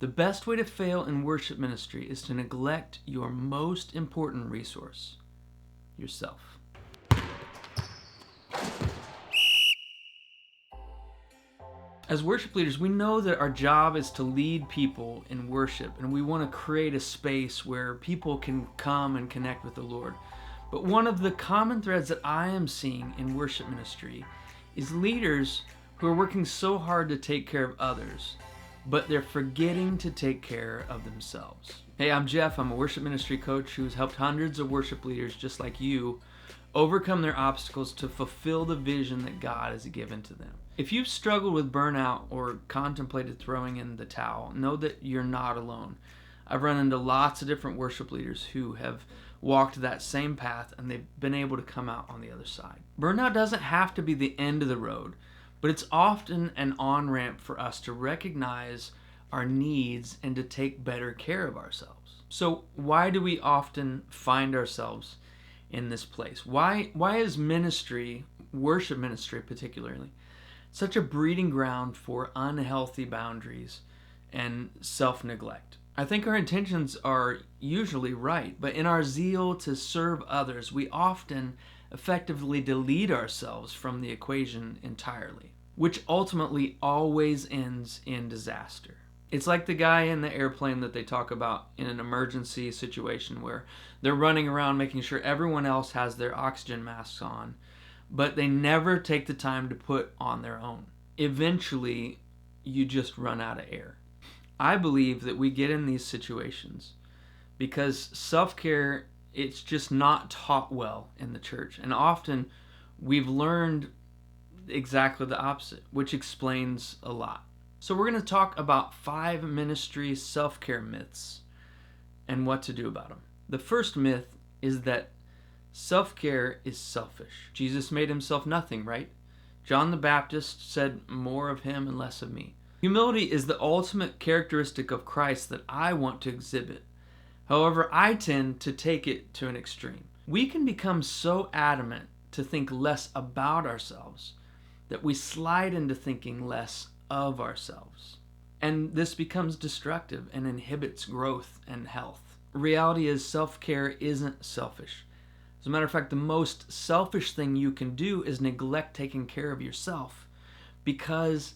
The best way to fail in worship ministry is to neglect your most important resource, yourself. As worship leaders, we know that our job is to lead people in worship, and we want to create a space where people can come and connect with the Lord. But one of the common threads that I am seeing in worship ministry is leaders who are working so hard to take care of others, but they're forgetting to take care of themselves. Hey, I'm Jeff. I'm a worship ministry coach who's helped hundreds of worship leaders just like you overcome their obstacles to fulfill the vision that God has given to them. If you've struggled with burnout or contemplated throwing in the towel, know that you're not alone. I've run into lots of different worship leaders who have walked that same path and they've been able to come out on the other side. Burnout doesn't have to be the end of the road, but it's often an on-ramp for us to recognize our needs and to take better care of ourselves. So why do we often find ourselves in this place? Why is ministry, worship ministry particularly, such a breeding ground for unhealthy boundaries and self-neglect? I think our intentions are usually right, but in our zeal to serve others, we often effectively delete ourselves from the equation entirely, which ultimately always ends in disaster. It's like the guy in the airplane that they talk about in an emergency situation where they're running around making sure everyone else has their oxygen masks on, but they never take the time to put on their own. Eventually, you just run out of air. I believe that we get in these situations because self-care, it's just not taught well in the church. And often we've learned exactly the opposite, which explains a lot. So we're going to talk about 5 ministry self-care myths and what to do about them. The first myth is that self-care is selfish. Jesus made himself nothing, right? John the Baptist said, "More of him and less of me." Humility is the ultimate characteristic of Christ that I want to exhibit. However, I tend to take it to an extreme. We can become so adamant to think less about ourselves that we slide into thinking less of ourselves. And this becomes destructive and inhibits growth and health. Reality is self-care isn't selfish. As a matter of fact, the most selfish thing you can do is neglect taking care of yourself, because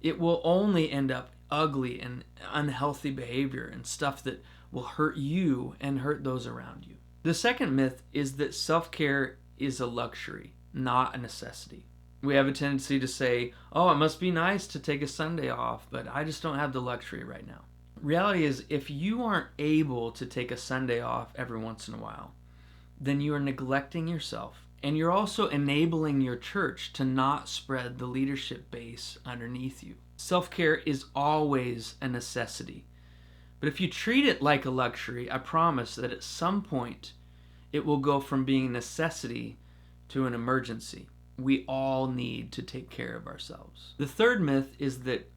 it will only end up ugly and unhealthy behavior and stuff that will hurt you and hurt those around you. The second myth is that self-care is a luxury, not a necessity. We have a tendency to say, "Oh, it must be nice to take a Sunday off, but I just don't have the luxury right now." Reality is, if you aren't able to take a Sunday off every once in a while, then you are neglecting yourself. And you're also enabling your church to not spread the leadership base underneath you. Self-care is always a necessity. But if you treat it like a luxury, I promise that at some point it will go from being a necessity to an emergency. We all need to take care of ourselves. The third myth is that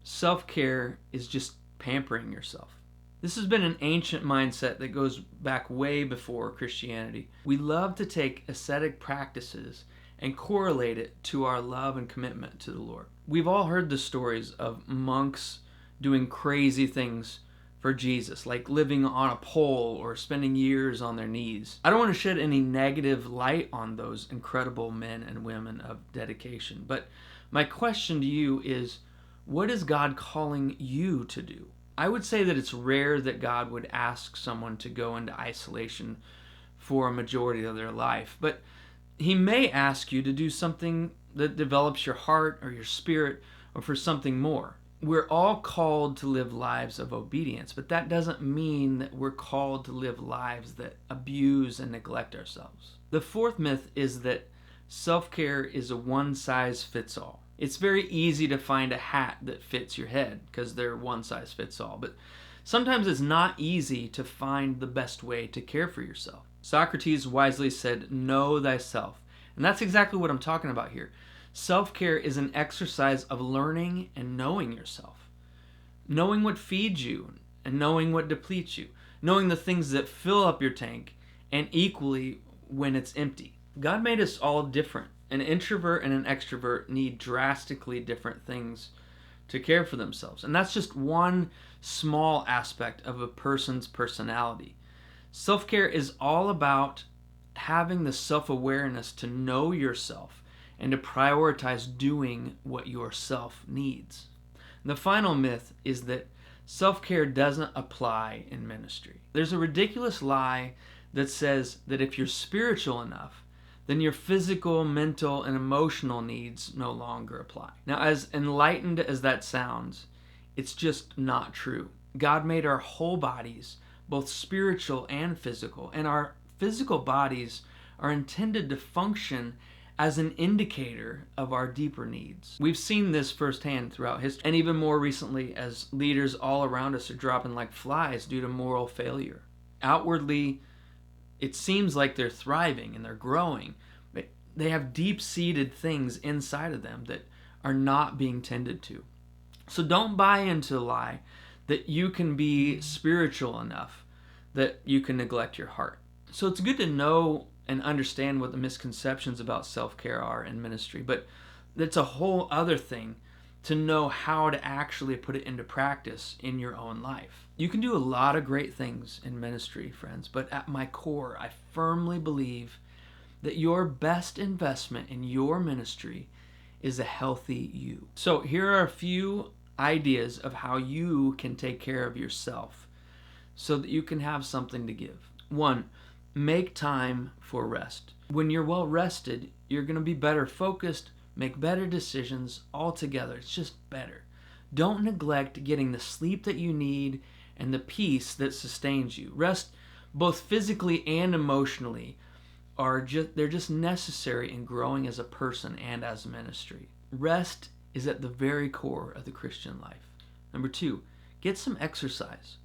self-care is just pampering yourself. This has been an ancient mindset that goes back way before Christianity. We love to take ascetic practices and correlate it to our love and commitment to the Lord. We've all heard the stories of monks doing crazy things for Jesus, like living on a pole or spending years on their knees. I don't want to shed any negative light on those incredible men and women of dedication, but my question to you is, what is God calling you to do? I would say that it's rare that God would ask someone to go into isolation for a majority of their life, but he may ask you to do something that develops your heart or your spirit, or for something more. We're all called to live lives of obedience, but that doesn't mean that we're called to live lives that abuse and neglect ourselves. The fourth myth is that self-care is a one-size-fits-all. It's very easy to find a hat that fits your head because they're one size fits all, but sometimes it's not easy to find the best way to care for yourself. Socrates wisely said, "Know thyself." And that's exactly what I'm talking about here. Self-care is an exercise of learning and knowing yourself. Knowing what feeds you and knowing what depletes you. Knowing the things that fill up your tank and equally when it's empty. God made us all different. An introvert and an extrovert need drastically different things to care for themselves. And that's just one small aspect of a person's personality. Self-care is all about having the self-awareness to know yourself and to prioritize doing what yourself needs. And the final myth is that self-care doesn't apply in ministry. There's a ridiculous lie that says that if you're spiritual enough, then your physical, mental, and emotional needs no longer apply. Now, as enlightened as that sounds, it's just not true. God made our whole bodies, both spiritual and physical, and our physical bodies are intended to function as an indicator of our deeper needs. We've seen this firsthand throughout history, and even more recently as leaders all around us are dropping like flies due to moral failure. Outwardly, it seems like they're thriving and they're growing, but they have deep-seated things inside of them that are not being tended to. So don't buy into the lie that you can be spiritual enough that you can neglect your heart. So it's good to know and understand what the misconceptions about self-care are in ministry, but that's a whole other thing to know how to actually put it into practice in your own life. You can do a lot of great things in ministry, friends, but at my core, I firmly believe that your best investment in your ministry is a healthy you. So here are a few ideas of how you can take care of yourself so that you can have something to give. 1, make time for rest. When you're well rested, you're going to be better focused, make better decisions altogether. It's just better. Don't neglect getting the sleep that you need and the peace that sustains you. Rest, both physically and emotionally, they're just necessary in growing as a person and as a ministry. Rest is at the very core of the Christian life. Number 2, get some exercise.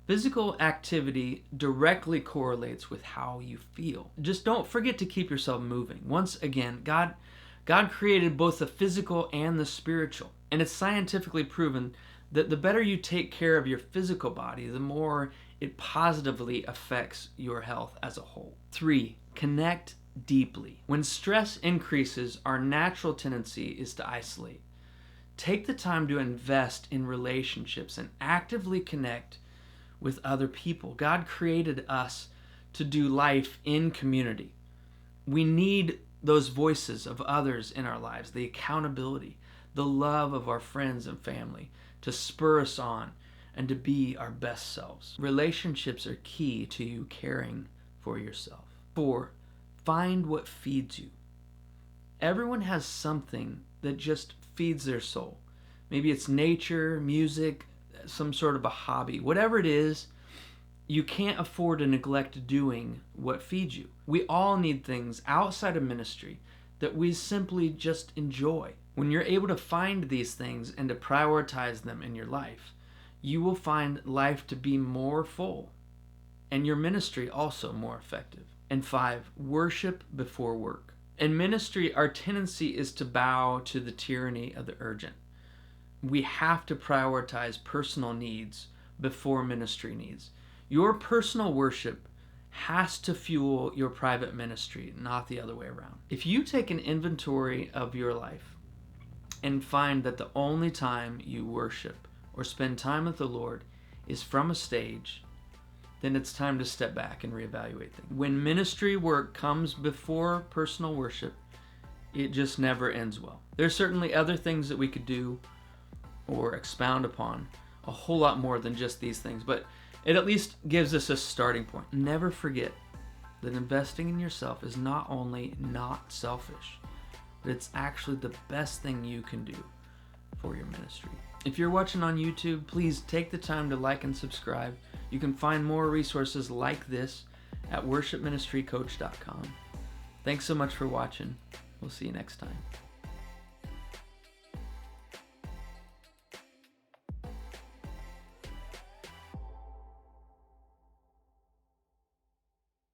Physical activity directly correlates with how you feel. Just don't forget to keep yourself moving. Once again, God created both the physical and the spiritual. And it's scientifically proven that the better you take care of your physical body, the more it positively affects your health as a whole. 3, connect deeply. When stress increases, our natural tendency is to isolate. Take the time to invest in relationships and actively connect with other people. God created us to do life in community. We need those voices of others in our lives, the accountability, the love of our friends and family to spur us on and to be our best selves. Relationships are key to you caring for yourself. 4, find what feeds you. Everyone has something that just feeds their soul. Maybe it's nature, music, some sort of a hobby. Whatever it is, you can't afford to neglect doing what feeds you. We all need things outside of ministry that we simply just enjoy. When you're able to find these things and to prioritize them in your life, you will find life to be more full and your ministry also more effective. And 5, worship before work. In ministry, our tendency is to bow to the tyranny of the urgent. We have to prioritize personal needs before ministry needs. Your personal worship has to fuel your private ministry, not the other way around. If you take an inventory of your life and find that the only time you worship or spend time with the Lord is from a stage, then it's time to step back and reevaluate things. When ministry work comes before personal worship, it just never ends well. There's certainly other things that we could do or expound upon, a whole lot more than just these things, but it at least gives us a starting point. Never forget that investing in yourself is not only not selfish, but it's actually the best thing you can do for your ministry. If you're watching on YouTube, please take the time to like and subscribe. You can find more resources like this at worshipministrycoach.com. Thanks so much for watching. We'll see you next time.